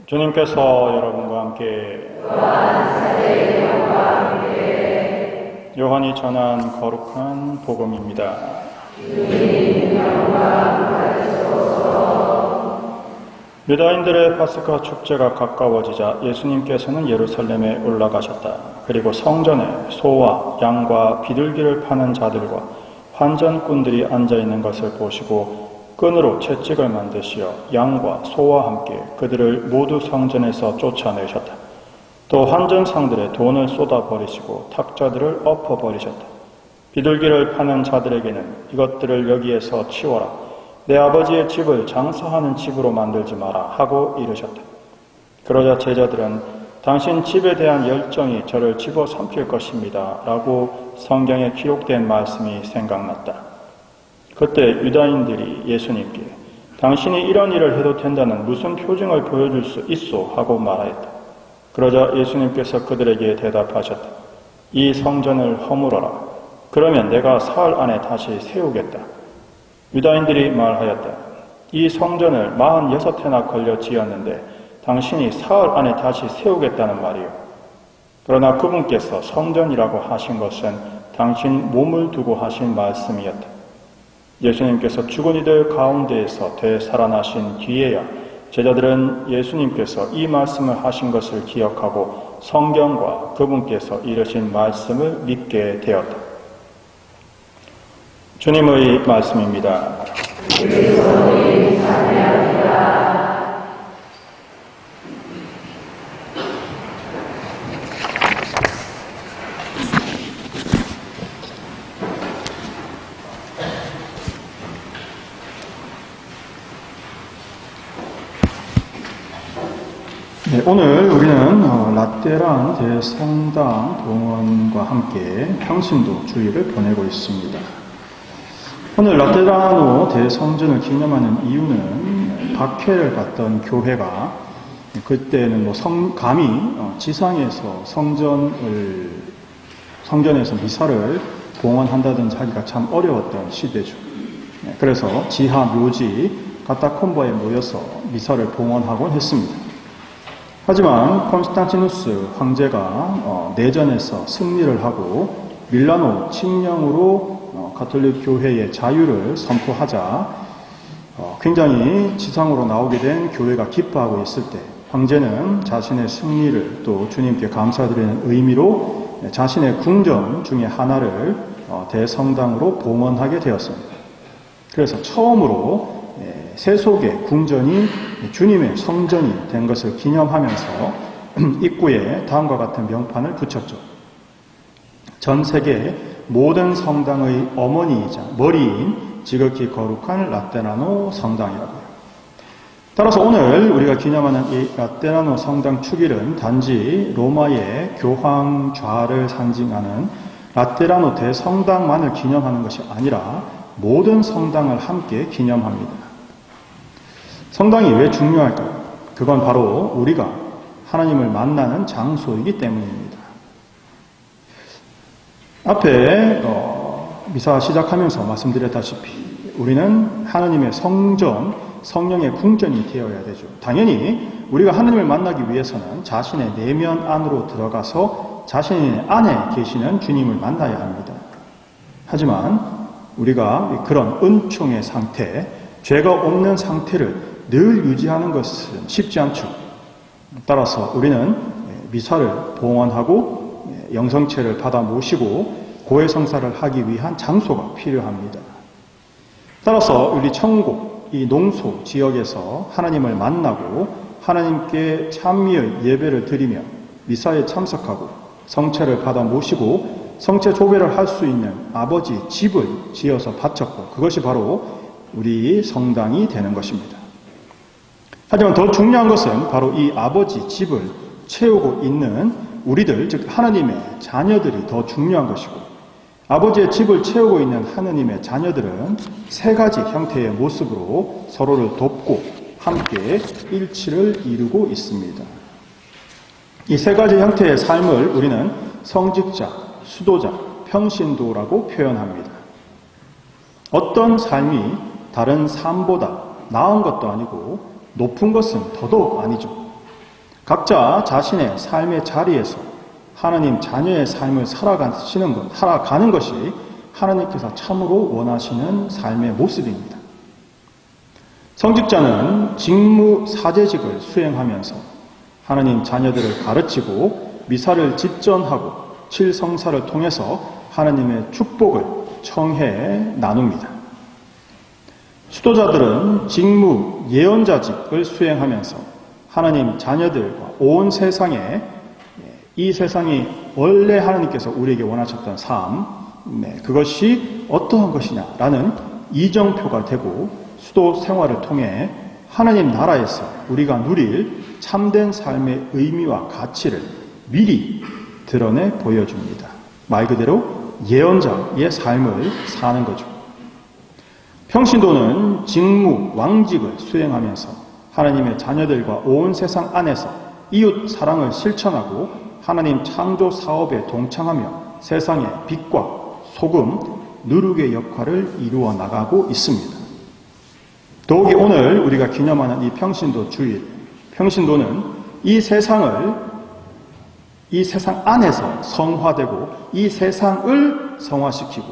주님께서 여러분과 함께 요한이 전한 거룩한 복음입니다. 유다인들의 파스카 축제가 가까워지자 예수님께서는 예루살렘에 올라가셨다. 그리고 성전에 소와 양과 비둘기를 파는 자들과 환전꾼들이 앉아있는 것을 보시고 끈으로 채찍을 만드시어 양과 소와 함께 그들을 모두 성전에서 쫓아내셨다. 또 환전상들의 돈을 쏟아버리시고 탁자들을 엎어버리셨다. 비둘기를 파는 자들에게는 이것들을 여기에서 치워라. 내 아버지의 집을 장사하는 집으로 만들지 마라 하고 이르셨다. 그러자 제자들은 당신 집에 대한 열정이 저를 집어삼킬 것입니다 라고 성경에 기록된 말씀이 생각났다. 그때 유다인들이 예수님께 당신이 이런 일을 해도 된다는 무슨 표징을 보여줄 수 있소 하고 말하였다. 그러자 예수님께서 그들에게 대답하셨다. 이 성전을 허물어라. 그러면 내가 사흘 안에 다시 세우겠다. 유다인들이 말하였다. 이 성전을 46해나 걸려 지었는데 당신이 사흘 안에 다시 세우겠다는 말이요. 그러나 그분께서 성전이라고 하신 것은 당신 몸을 두고 하신 말씀이었다. 예수님께서 죽은 이들 가운데에서 되살아나신 뒤에야 제자들은 예수님께서 이 말씀을 하신 것을 기억하고 성경과 그분께서 이르신 말씀을 믿게 되었다. 주님의 말씀입니다. 네, 오늘 우리는 라테란 대성당 동원과 함께 평신도 주일을 보내고 있습니다. 오늘 라테라노 대성전을 기념하는 이유는 박해를 받던 교회가 그때는 감히 지상에서 성전에서 미사를 봉헌한다든지 하기가 참 어려웠던 시대죠. 그래서 지하 묘지 가타콤바에 모여서 미사를 봉헌하곤 했습니다. 하지만 콘스탄티누스 황제가 내전에서 승리를 하고 밀라노 칙령으로 가톨릭 교회의 자유를 선포하자 굉장히 지상으로 나오게 된 교회가 기뻐하고 있을 때 황제는 자신의 승리를 또 주님께 감사드리는 의미로 자신의 궁전 중에 하나를 대성당으로 봉헌하게 되었습니다. 그래서 처음으로 세속의 궁전이 주님의 성전이 된 것을 기념하면서 입구에 다음과 같은 명판을 붙였죠. 전 세계 모든 성당의 어머니이자 머리인 지극히 거룩한 라테라노 성당이라고요. 따라서 오늘 우리가 기념하는 이 라테라노 성당 축일은 단지 로마의 교황 좌를 상징하는 라테라노 대성당만을 기념하는 것이 아니라 모든 성당을 함께 기념합니다. 성당이 왜 중요할까요? 그건 바로 우리가 하나님을 만나는 장소이기 때문입니다. 앞에 미사 시작하면서 말씀드렸다시피 우리는 하나님의 성전, 성령의 궁전이 되어야 되죠. 당연히 우리가 하나님을 만나기 위해서는 자신의 내면 안으로 들어가서 자신의 안에 계시는 주님을 만나야 합니다. 하지만 우리가 그런 은총의 상태, 죄가 없는 상태를 늘 유지하는 것은 쉽지 않죠. 따라서 우리는 미사를 봉헌하고 영성체를 받아 모시고 고해성사를 하기 위한 장소가 필요합니다. 따라서 우리 천국, 이 농소 지역에서 하나님을 만나고 하나님께 찬미의 예배를 드리며 미사에 참석하고 성체를 받아 모시고 성체 조배를 할 수 있는 아버지 집을 지어서 바쳤고 그것이 바로 우리 성당이 되는 것입니다. 하지만 더 중요한 것은 바로 이 아버지 집을 채우고 있는 우리들, 즉 하나님의 자녀들이 더 중요한 것이고 아버지의 집을 채우고 있는 하나님의 자녀들은 세 가지 형태의 모습으로 서로를 돕고 함께 일치를 이루고 있습니다. 이 세 가지 형태의 삶을 우리는 성직자, 수도자, 평신도라고 표현합니다. 어떤 삶이 다른 삶보다 나은 것도 아니고 높은 것은 더더욱 아니죠. 각자 자신의 삶의 자리에서 하나님 자녀의 삶을 살아가는 것이 하나님께서 참으로 원하시는 삶의 모습입니다. 성직자는 직무 사제직을 수행하면서 하나님 자녀들을 가르치고 미사를 집전하고 칠성사를 통해서 하나님의 축복을 청해 나눕니다. 수도자들은 직무 예언자직을 수행하면서 하나님 자녀들과 온 세상에 이 세상이 원래 하나님께서 우리에게 원하셨던 삶, 그것이 어떠한 것이냐라는 이정표가 되고 수도 생활을 통해 하나님 나라에서 우리가 누릴 참된 삶의 의미와 가치를 미리 드러내 보여줍니다. 말 그대로 예언자의 삶을 사는 거죠. 평신도는 직무, 왕직을 수행하면서 하나님의 자녀들과 온 세상 안에서 이웃 사랑을 실천하고 하나님 창조 사업에 동참하며 세상의 빛과 소금, 누룩의 역할을 이루어 나가고 있습니다. 더욱이 오늘 우리가 기념하는 이 평신도 주일, 평신도는 이 세상 안에서 성화되고 이 세상을 성화시키고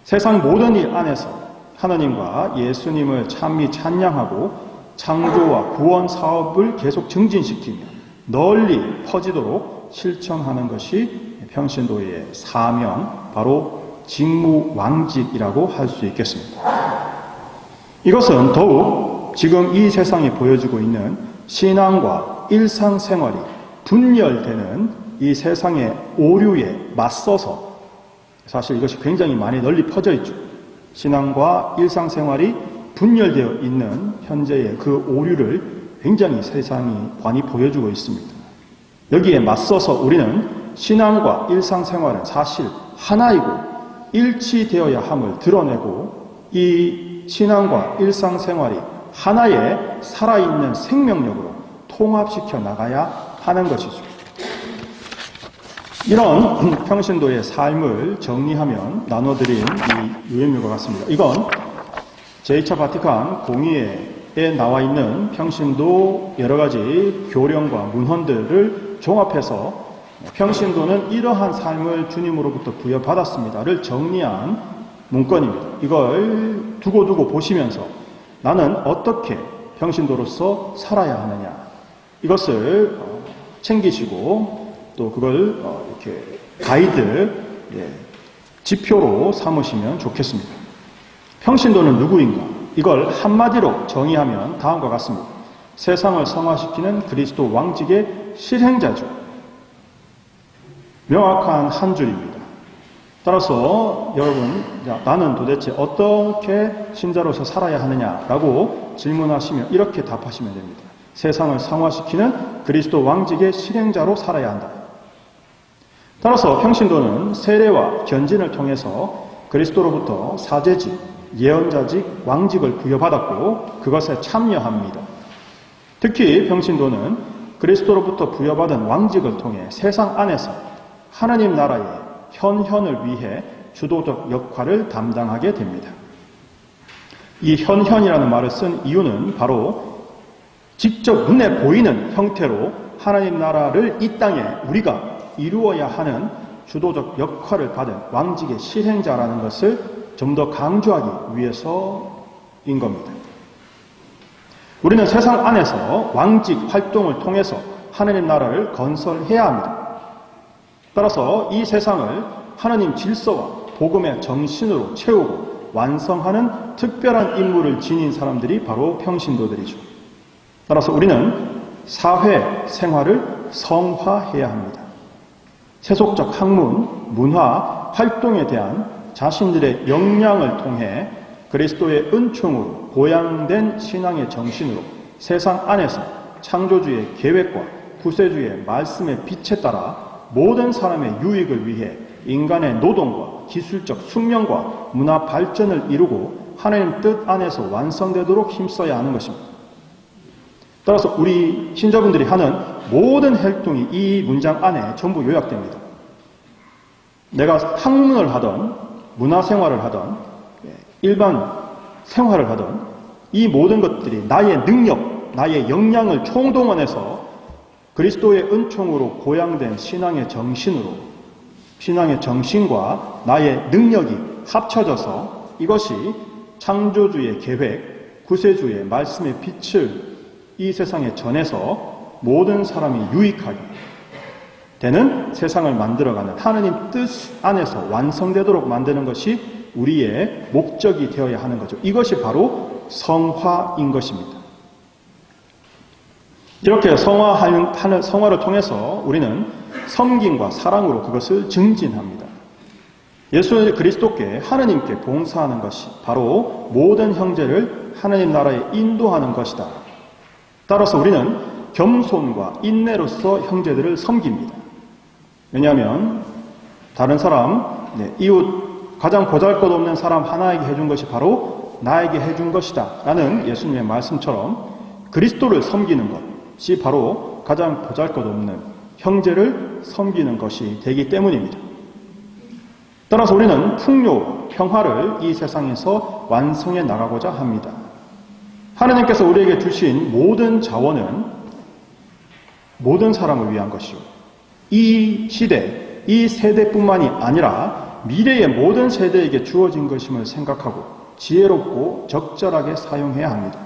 세상 모든 일 안에서 하나님과 예수님을 참미 찬양하고 창조와 구원 사업을 계속 증진시키며 널리 퍼지도록 실천하는 것이 평신도의 사명, 바로 직무왕직이라고 할 수 있겠습니다. 이것은 더욱 지금 이 세상에 보여지고 있는 신앙과 일상생활이 분열되는 이 세상의 오류에 맞서서, 사실 이것이 굉장히 많이 널리 퍼져 있죠. 신앙과 일상생활이 분열되어 있는 현재의 그 오류를 굉장히 세상이 많이 보여주고 있습니다. 여기에 맞서서 우리는 신앙과 일상생활은 사실 하나이고 일치되어야 함을 드러내고 이 신앙과 일상생활이 하나의 살아있는 생명력으로 통합시켜 나가야 하는 것이죠. 이런 평신도의 삶을 정리하면 나눠드린 이 유언물과 같습니다. 이건 제2차 바티칸 공의회에 나와 있는 평신도 여러 가지 교령과 문헌들을 종합해서 평신도는 이러한 삶을 주님으로부터 부여받았습니다를 정리한 문건입니다. 이걸 두고 보시면서 나는 어떻게 평신도로서 살아야 하느냐, 이것을 챙기시고 또 그걸 이렇게 가이드, 지표로 삼으시면 좋겠습니다. 평신도는 누구인가? 이걸 한마디로 정의하면 다음과 같습니다. 세상을 성화시키는 그리스도 왕직의 실행자죠. 명확한 한 줄입니다. 따라서 여러분, 나는 도대체 어떻게 신자로서 살아야 하느냐라고 질문하시면 이렇게 답하시면 됩니다. 세상을 성화시키는 그리스도 왕직의 실행자로 살아야 한다. 따라서 평신도는 세례와 견진을 통해서 그리스도로부터 사제직, 예언자직, 왕직을 부여받았고 그것에 참여합니다. 특히 평신도는 그리스도로부터 부여받은 왕직을 통해 세상 안에서 하나님 나라의 현현을 위해 주도적 역할을 담당하게 됩니다. 이 현현이라는 말을 쓴 이유는 바로 직접 눈에 보이는 형태로 하나님 나라를 이 땅에 우리가 이루어야 하는 주도적 역할을 받은 왕직의 실행자라는 것을 좀 더 강조하기 위해서인 겁니다. 우리는 세상 안에서 왕직 활동을 통해서 하나님 나라를 건설해야 합니다. 따라서 이 세상을 하나님 질서와 복음의 정신으로 채우고 완성하는 특별한 임무를 지닌 사람들이 바로 평신도들이죠. 따라서 우리는 사회 생활을 성화해야 합니다. 세속적 학문, 문화, 활동에 대한 자신들의 역량을 통해 그리스도의 은총으로 보양된 신앙의 정신으로 세상 안에서 창조주의 계획과 구세주의 말씀의 빛에 따라 모든 사람의 유익을 위해 인간의 노동과 기술적 숙명과 문화 발전을 이루고 하나님 뜻 안에서 완성되도록 힘써야 하는 것입니다. 따라서 우리 신자분들이 하는 모든 활동이 이 문장 안에 전부 요약됩니다. 내가 학문을 하던 문화생활을 하던 일반 생활을 하던 이 모든 것들이 나의 능력, 나의 역량을 총동원해서 그리스도의 은총으로 고양된 신앙의 정신과 나의 능력이 합쳐져서 이것이 창조주의 계획, 구세주의 말씀의 빛을 이 세상에 전해서 모든 사람이 유익하게 되는 세상을 만들어가는 하느님 뜻 안에서 완성되도록 만드는 것이 우리의 목적이 되어야 하는 거죠. 이것이 바로 성화인 것입니다. 이렇게 성화를 통해서 우리는 섬김과 사랑으로 그것을 증진합니다. 예수 그리스도께 하느님께 봉사하는 것이 바로 모든 형제를 하느님 나라에 인도하는 것이다. 따라서 우리는 겸손과 인내로서 형제들을 섬깁니다. 왜냐하면 다른 사람, 이웃, 가장 보잘것없는 사람 하나에게 해준 것이 바로 나에게 해준 것이다 라는 예수님의 말씀처럼 그리스도를 섬기는 것이 바로 가장 보잘것없는 형제를 섬기는 것이 되기 때문입니다. 따라서 우리는 풍요, 평화를 이 세상에서 완성해 나가고자 합니다. 하느님께서 우리에게 주신 모든 자원은 모든 사람을 위한 것이요. 이 시대, 이 세대뿐만이 아니라 미래의 모든 세대에게 주어진 것임을 생각하고 지혜롭고 적절하게 사용해야 합니다.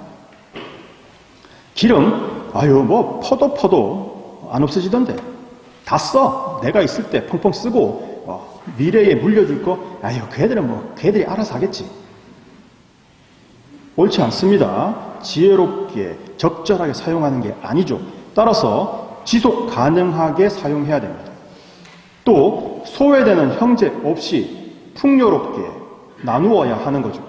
기름, 퍼도 안 없어지던데. 다 써. 내가 있을 때 펑펑 쓰고, 미래에 물려줄 거, 걔들이 알아서 하겠지. 옳지 않습니다. 지혜롭게, 적절하게 사용하는 게 아니죠. 따라서 지속 가능하게 사용해야 됩니다. 또, 소외되는 형제 없이 풍요롭게 나누어야 하는 거죠.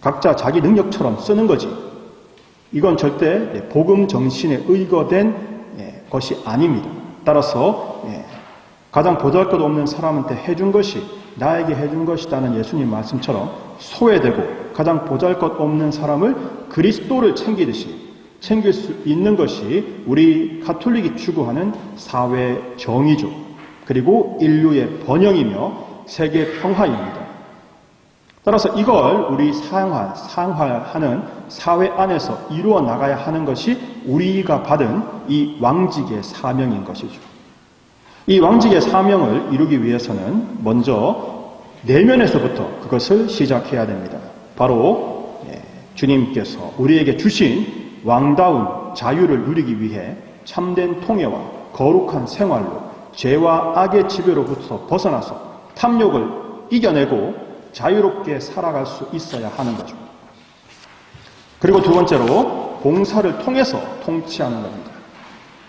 각자 자기 능력처럼 쓰는 거지. 이건 절대 복음 정신에 의거된 것이 아닙니다. 따라서 가장 보잘것없는 사람한테 해준 것이 나에게 해준 것이라는 예수님 말씀처럼 소외되고 가장 보잘것없는 사람을 그리스도를 챙기듯이 챙길 수 있는 것이 우리 가톨릭이 추구하는 사회 정의죠. 그리고 인류의 번영이며 세계 평화입니다. 따라서 이걸 우리 상화하는 사회 안에서 이루어 나가야 하는 것이 우리가 받은 이 왕직의 사명인 것이죠. 이 왕직의 사명을 이루기 위해서는 먼저 내면에서부터 그것을 시작해야 됩니다. 바로 주님께서 우리에게 주신 왕다운 자유를 누리기 위해 참된 통회와 거룩한 생활로 죄와 악의 지배로부터 벗어나서 탐욕을 이겨내고 자유롭게 살아갈 수 있어야 하는 거죠. 그리고 두 번째로 봉사를 통해서 통치하는 겁니다.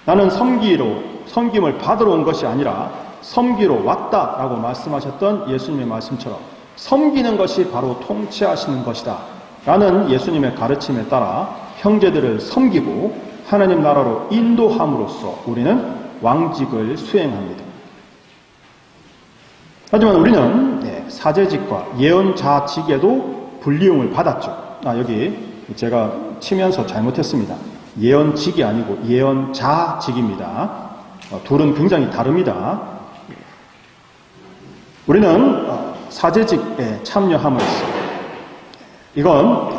나는 섬김을 받으러 온 것이 아니라 섬기러 왔다라고 말씀하셨던 예수님의 말씀처럼 섬기는 것이 바로 통치하시는 것이다 라는 예수님의 가르침에 따라 형제들을 섬기고 하나님 나라로 인도함으로써 우리는 왕직을 수행합니다. 하지만 우리는 사제직과 예언자직에도 불리움을 받았죠. 여기 제가 치면서 잘못했습니다. 예언직이 아니고 예언자직입니다. 둘은 굉장히 다릅니다. 우리는 사제직에 참여함으로써 이건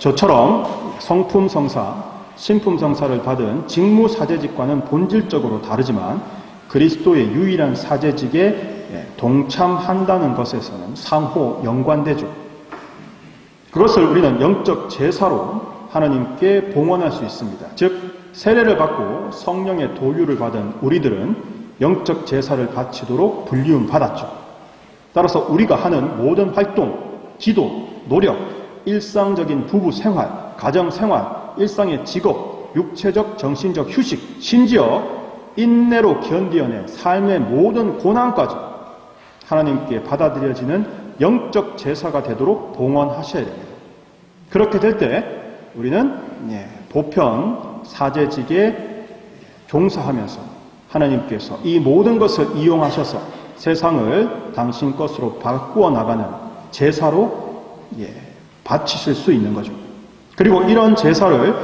저처럼 성품성사, 신품성사를 받은 직무사제직과는 본질적으로 다르지만 그리스도의 유일한 사제직에 동참한다는 것에서는 상호 연관되죠. 그것을 우리는 영적 제사로 하나님께 봉헌할 수 있습니다. 즉 세례를 받고 성령의 도유를 받은 우리들은 영적 제사를 바치도록 불리움 받았죠. 따라서 우리가 하는 모든 활동, 기도, 노력, 일상적인 부부 생활, 가정 생활, 일상의 직업, 육체적, 정신적 휴식, 심지어 인내로 견디어낸 삶의 모든 고난까지 하나님께 받아들여지는 영적 제사가 되도록 봉헌하셔야 됩니다. 그렇게 될 때 우리는 보편 사제직에 종사하면서 하나님께서 이 모든 것을 이용하셔서 세상을 당신 것으로 바꾸어 나가는 제사로 바치실 수 있는 거죠. 그리고 이런 제사를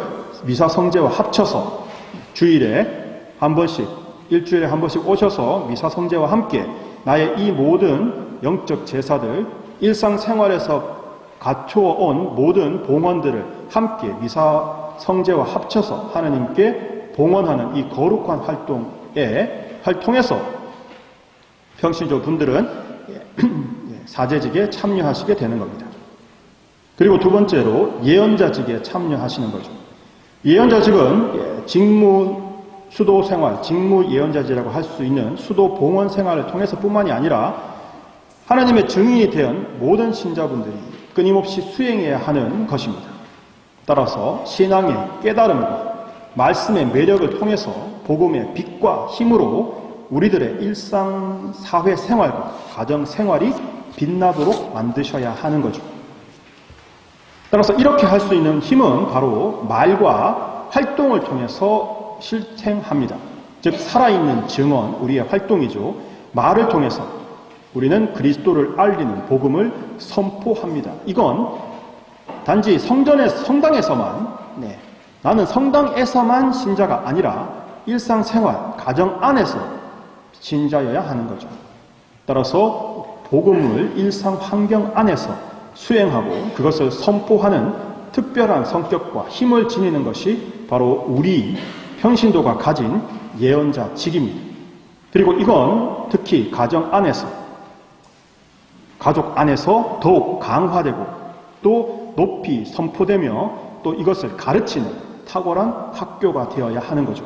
미사 성제와 합쳐서 주일에 한 번씩, 일주일에 한 번씩 오셔서 미사 성제와 함께 나의 이 모든 영적 제사들, 일상생활에서 갖추어 온 모든 봉헌들을 함께 미사 성제와 합쳐서 하나님께 봉헌하는 이 거룩한 활동에서 평신도 분들은 사제직에 참여하시게 되는 겁니다. 그리고 두 번째로 예언자직에 참여하시는 거죠. 예언자직은 수도 생활, 직무 예언자직이라고 할 수 있는 수도 봉헌 생활을 통해서뿐만이 아니라 하나님의 증인이 된 모든 신자분들이 끊임없이 수행해야 하는 것입니다. 따라서 신앙의 깨달음과 말씀의 매력을 통해서 복음의 빛과 힘으로 우리들의 일상 사회 생활과 가정 생활이 빛나도록 만드셔야 하는 거죠. 따라서 이렇게 할 수 있는 힘은 바로 말과 활동을 통해서 실행합니다. 즉 살아있는 증언, 우리의 활동이죠. 말을 통해서 우리는 그리스도를 알리는 복음을 선포합니다. 이건 단지 성당에서만 나는 성당에서만 신자가 아니라 일상생활, 가정 안에서 신자여야 하는 거죠. 따라서 복음을 일상 환경 안에서 수행하고 그것을 선포하는 특별한 성격과 힘을 지니는 것이 바로 우리 평신도가 가진 예언자직입니다. 그리고 이건 특히 가정 안에서, 가족 안에서 더욱 강화되고 또 높이 선포되며 또 이것을 가르치는 탁월한 학교가 되어야 하는 거죠.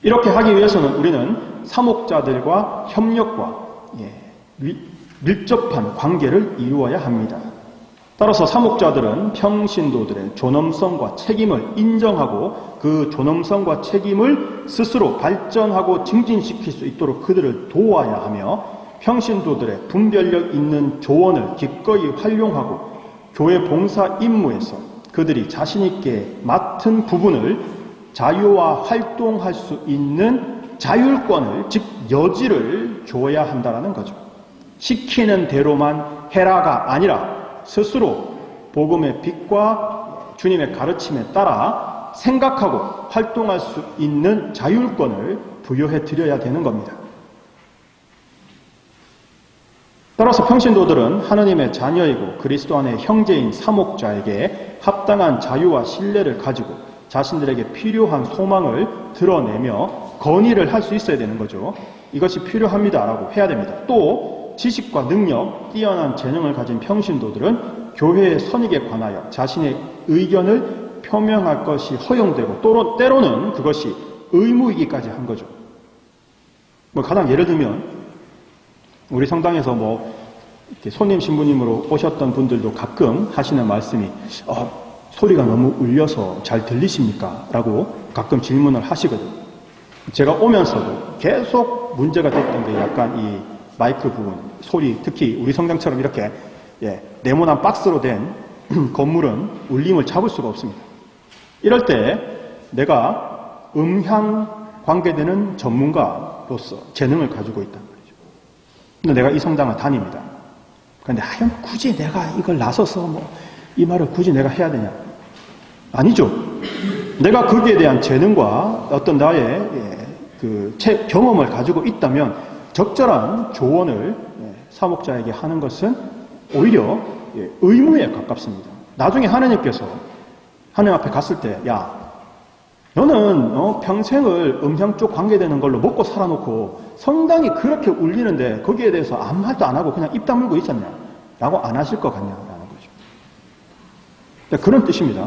이렇게 하기 위해서는 우리는 사목자들과 협력과 밀접한 관계를 이루어야 합니다. 따라서 사목자들은 평신도들의 존엄성과 책임을 인정하고 그 존엄성과 책임을 스스로 발전하고 증진시킬 수 있도록 그들을 도와야 하며 평신도들의 분별력 있는 조언을 기꺼이 활용하고 교회 봉사 임무에서 그들이 자신 있게 맡은 부분을 자유와 활동할 수 있는 자율권을, 즉 여지를 줘야 한다는 거죠. 시키는 대로만 해라가 아니라 스스로 복음의 빛과 주님의 가르침에 따라 생각하고 활동할 수 있는 자율권을 부여해 드려야 되는 겁니다. 따라서 평신도들은 하나님의 자녀이고 그리스도 안의 형제인 사목자에게 합당한 자유와 신뢰를 가지고 자신들에게 필요한 소망을 드러내며 건의를 할 수 있어야 되는 거죠. 이것이 필요합니다라고 해야 됩니다. 또 지식과 능력, 뛰어난 재능을 가진 평신도들은 교회의 선익에 관하여 자신의 의견을 표명할 것이 허용되고 때로는 그것이 의무이기까지 한 거죠. 가장 예를 들면 우리 성당에서 이렇게 손님 신부님으로 오셨던 분들도 가끔 하시는 말씀이 소리가 너무 울려서 잘 들리십니까? 라고 가끔 질문을 하시거든요. 제가 오면서도 계속 문제가 됐던 게 약간 이 마이크 부분, 소리, 특히 우리 성당처럼 이렇게 네모난 박스로 된 건물은 울림을 잡을 수가 없습니다. 이럴 때 내가 음향 관계되는 전문가로서 재능을 가지고 있다는 거죠. 근데 내가 이 성당을 다닙니다. 그런데 하여간 굳이 내가 이걸 나서서 이 말을 굳이 내가 해야 되냐? 아니죠. 내가 거기에 대한 재능과 어떤 나의 경험을 가지고 있다면 적절한 조언을 사목자에게 하는 것은 오히려 의무에 가깝습니다. 나중에 하나님께서 하나님 앞에 갔을 때, 야, 너는 평생을 음향 쪽 관계되는 걸로 먹고 살아놓고 성당이 그렇게 울리는데 거기에 대해서 아무 말도 안 하고 그냥 입 다물고 있었냐? 라고 안 하실 것 같냐라는 거죠. 그런 뜻입니다.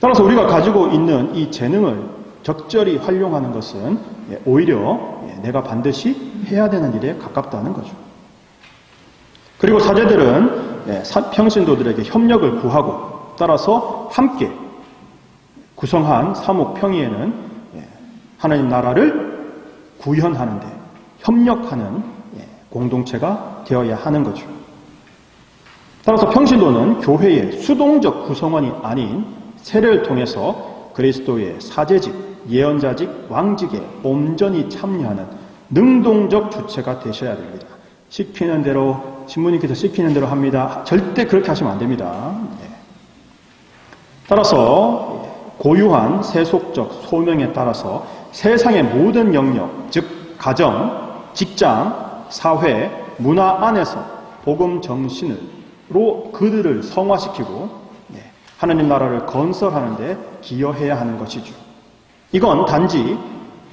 따라서 우리가 가지고 있는 이 재능을 적절히 활용하는 것은 오히려 내가 반드시 해야 되는 일에 가깝다는 거죠. 그리고 사제들은 평신도들에게 협력을 구하고 따라서 함께 구성한 사목평의회는 하나님 나라를 구현하는 데 협력하는 공동체가 되어야 하는 거죠. 따라서 평신도는 교회의 수동적 구성원이 아닌 세례를 통해서 그리스도의 사제직, 예언자직, 왕직에 온전히 참여하는 능동적 주체가 되셔야 됩니다. 시키는 대로, 신부님께서 시키는 대로 합니다. 절대 그렇게 하시면 안 됩니다. 따라서 고유한 세속적 소명에 따라서 세상의 모든 영역, 즉 가정, 직장, 사회, 문화 안에서 복음 정신으로 그들을 성화시키고 하나님 나라를 건설하는 데 기여해야 하는 것이죠. 이건 단지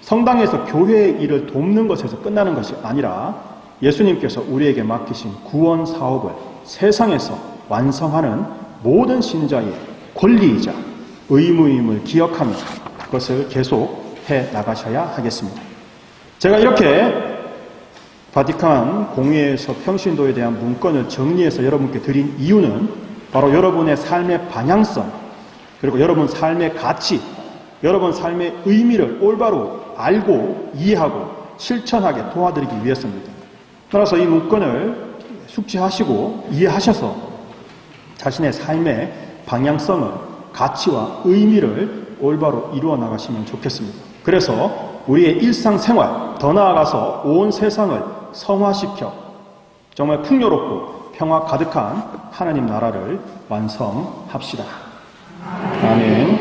성당에서 교회의 일을 돕는 것에서 끝나는 것이 아니라 예수님께서 우리에게 맡기신 구원 사업을 세상에서 완성하는 모든 신자의 권리이자 의무임을 기억하며 그것을 계속 해 나가셔야 하겠습니다. 제가 이렇게 바티칸 공회에서 평신도에 대한 문건을 정리해서 여러분께 드린 이유는 바로 여러분의 삶의 방향성, 그리고 여러분 삶의 가치, 여러분 삶의 의미를 올바로 알고 이해하고 실천하게 도와드리기 위해서입니다. 따라서 이 문건을 숙지하시고 이해하셔서 자신의 삶의 방향성을, 가치와 의미를 올바로 이루어 나가시면 좋겠습니다. 그래서 우리의 일상생활, 더 나아가서 온 세상을 성화시켜 정말 풍요롭고 평화 가득한 하나님 나라를 완성합시다. 아멘.